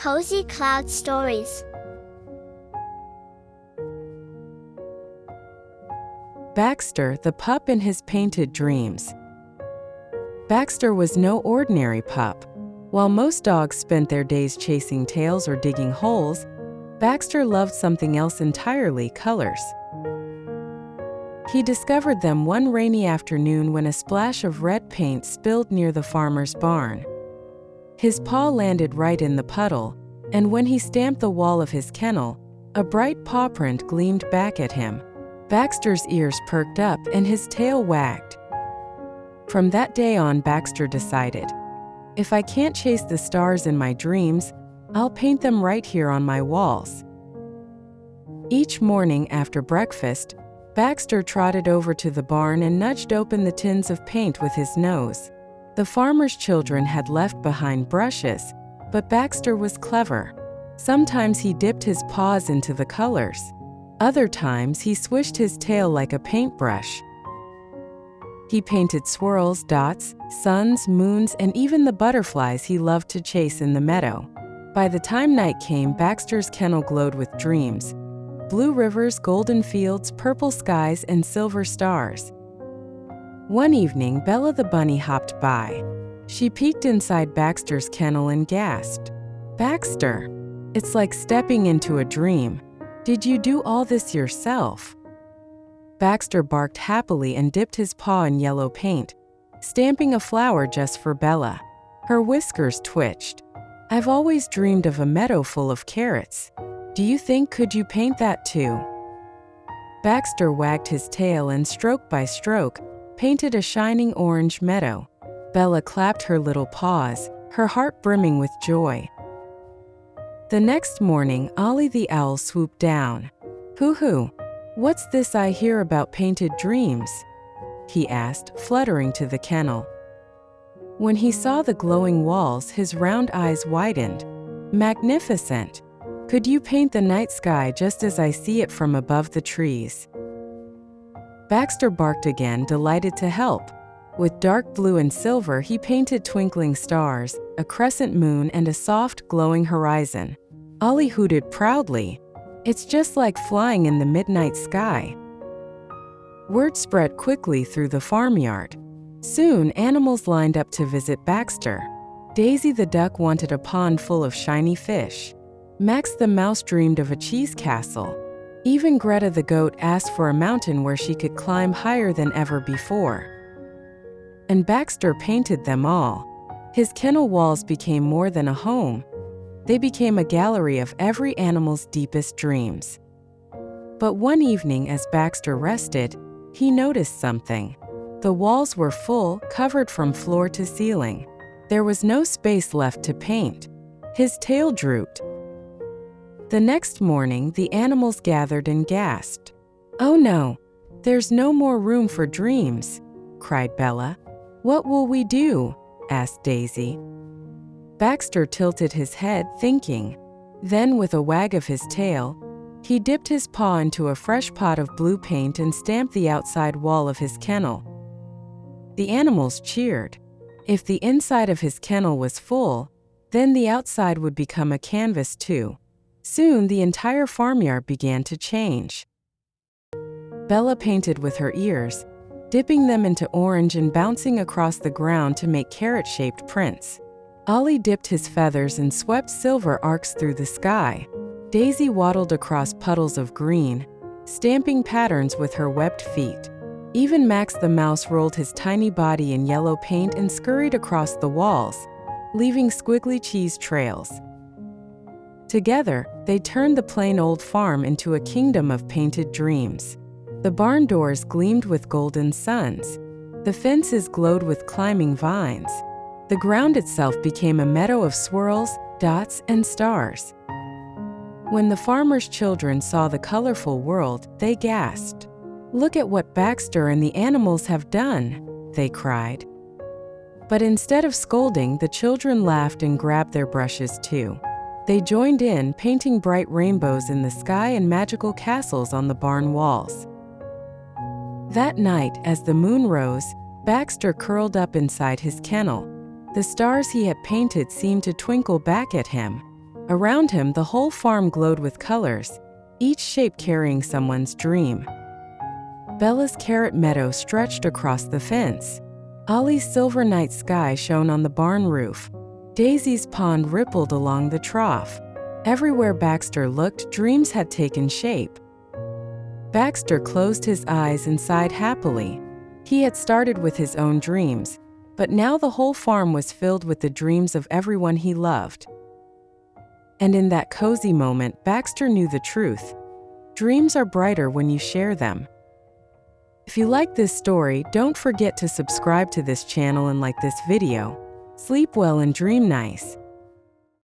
Cozy Cloud Stories. Baxter, the pup in his painted dreams. Baxter was no ordinary pup. While most dogs spent their days chasing tails or digging holes, Baxter loved something else entirely: colors. He discovered them one rainy afternoon when a splash of red paint spilled near the farmer's barn. His paw landed right in the puddle, and when he stamped the wall of his kennel, a bright paw print gleamed back at him. Baxter's ears perked up and his tail wagged. From that day on, Baxter decided, if I can't chase the stars in my dreams, I'll paint them right here on my walls. Each morning after breakfast, Baxter trotted over to the barn and nudged open the tins of paint with his nose. The farmer's children had left behind brushes, but Baxter was clever. Sometimes he dipped his paws into the colors. Other times he swished his tail like a paintbrush. He painted swirls, dots, suns, moons, and even the butterflies he loved to chase in the meadow. By the time night came, Baxter's kennel glowed with dreams: blue rivers, golden fields, purple skies, and silver stars. One evening, Bella the bunny hopped by. She peeked inside Baxter's kennel and gasped, "Baxter, it's like stepping into a dream. Did you do all this yourself?" Baxter barked happily and dipped his paw in yellow paint, stamping a flower just for Bella. Her whiskers twitched. "I've always dreamed of a meadow full of carrots. Do you think could you paint that too?" Baxter wagged his tail and stroke by stroke, painted a shining orange meadow. Bella clapped her little paws, her heart brimming with joy. The next morning, Ollie the Owl swooped down. "Hoo-hoo, what's this I hear about painted dreams?" he asked, fluttering to the kennel. When he saw the glowing walls, his round eyes widened. "Magnificent! Could you paint the night sky just as I see it from above the trees?" Baxter barked again, delighted to help. With dark blue and silver, he painted twinkling stars, a crescent moon, and a soft, glowing horizon. Ollie hooted proudly. "It's just like flying in the midnight sky." Word spread quickly through the farmyard. Soon, animals lined up to visit Baxter. Daisy the duck wanted a pond full of shiny fish. Max the mouse dreamed of a cheese castle. Even Greta the goat asked for a mountain where she could climb higher than ever before. And Baxter painted them all. His kennel walls became more than a home. They became a gallery of every animal's deepest dreams. But one evening, as Baxter rested, he noticed something. The walls were full, covered from floor to ceiling. There was no space left to paint. His tail drooped. The next morning, the animals gathered and gasped. "Oh no, there's no more room for dreams," cried Bella. "What will we do?" asked Daisy. Baxter tilted his head, thinking. Then, with a wag of his tail, he dipped his paw into a fresh pot of blue paint and stamped the outside wall of his kennel. The animals cheered. If the inside of his kennel was full, then the outside would become a canvas too. Soon, the entire farmyard began to change. Bella painted with her ears, dipping them into orange and bouncing across the ground to make carrot-shaped prints. Ollie dipped his feathers and swept silver arcs through the sky. Daisy waddled across puddles of green, stamping patterns with her webbed feet. Even Max the mouse rolled his tiny body in yellow paint and scurried across the walls, leaving squiggly cheese trails. Together, they turned the plain old farm into a kingdom of painted dreams. The barn doors gleamed with golden suns. The fences glowed with climbing vines. The ground itself became a meadow of swirls, dots, and stars. When the farmer's children saw the colorful world, they gasped. "Look at what Baxter and the animals have done," they cried. But instead of scolding, the children laughed and grabbed their brushes too. They joined in, painting bright rainbows in the sky and magical castles on the barn walls. That night, as the moon rose, Baxter curled up inside his kennel. The stars he had painted seemed to twinkle back at him. Around him, the whole farm glowed with colors, each shape carrying someone's dream. Bella's carrot meadow stretched across the fence. Ollie's silver night sky shone on the barn roof. Daisy's pond rippled along the trough. Everywhere Baxter looked, dreams had taken shape. Baxter closed his eyes and sighed happily. He had started with his own dreams, but now the whole farm was filled with the dreams of everyone he loved. And in that cozy moment, Baxter knew the truth. Dreams are brighter when you share them. If you like this story, don't forget to subscribe to this channel and like this video. Sleep well and dream nice.